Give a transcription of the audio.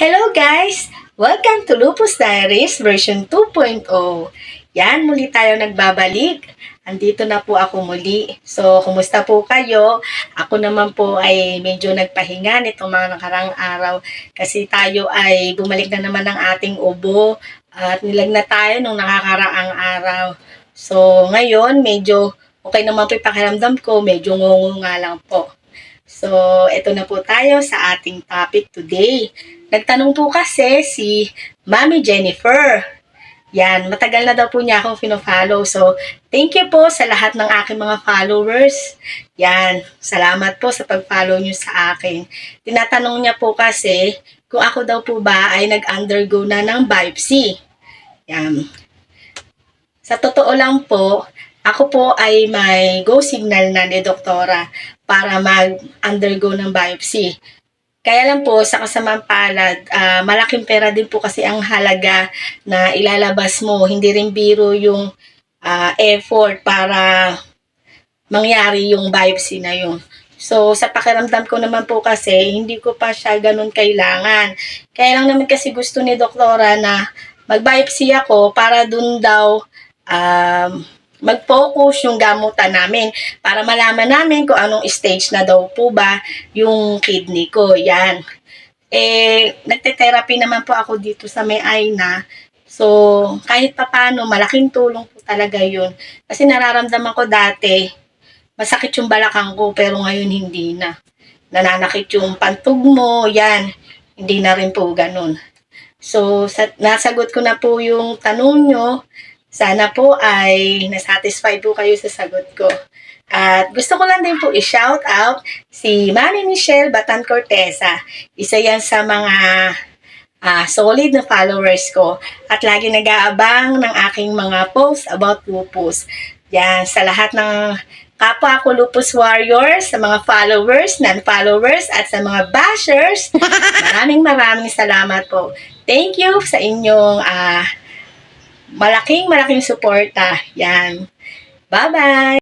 Hello guys! Welcome to Lupus Diaries version 2.0. Yan, muli tayo nagbabalik. Andito na po ako muli. So, kumusta po kayo? Ako naman po ay medyo nagpahinga nitong mga nakarang araw kasi tayo ay bumalik na naman ng ating ubo at nilagnat tayo nung nakakaraang araw. So, ngayon medyo okay naman po yung pakiramdam ko, medyo ngungunga lang po. So, ito na po tayo sa ating topic today. Nagtanong po kasi si Mami Jennifer. Yan, matagal na daw po niya akong fino-follow. So, thank you po sa lahat ng aking mga followers. Yan, salamat po sa pag-follow niyo sa akin. Tinatanong niya po kasi kung ako daw po ba ay nag-undergo na ng biopsy. Yan. Sa totoo lang po, ako po ay may go signal na ni doktora para mag-undergo ng biopsy. Kaya lang po, sa kasamang palad, malaking pera din po kasi ang halaga na ilalabas mo. Hindi rin biro yung effort para mangyari yung biopsy na yun. So, sa pakiramdam ko naman po kasi, hindi ko pa siya ganun kailangan. Kaya lang naman kasi gusto ni doktora na mag-biopsy ako para dun daw mag-focus yung gamutan namin para malaman namin kung anong stage na daw po ba yung kidney ko. Yan. Nagte-therapy naman po ako dito sa may Aina. So, kahit papano, malaking tulong po talaga yun. Kasi nararamdaman ko dati, masakit yung balakang ko, pero ngayon hindi na. Nananakit yung pantog mo, yan. Hindi na rin po ganun. So, nasagot ko na po yung tanong nyo. Sana po ay nasatisfy po kayo sa sagot ko. At gusto ko lang din po i-shout out si Mami Michelle Batan Corteza. Isa yan sa mga solid na followers ko. At lagi nag-aabang ng aking mga posts about lupus. Yan, sa lahat ng kapwa ko lupus warriors, sa mga followers, non-followers, at sa mga bashers, maraming salamat po. Thank you sa inyong malaking suporta. Yan. Bye-bye!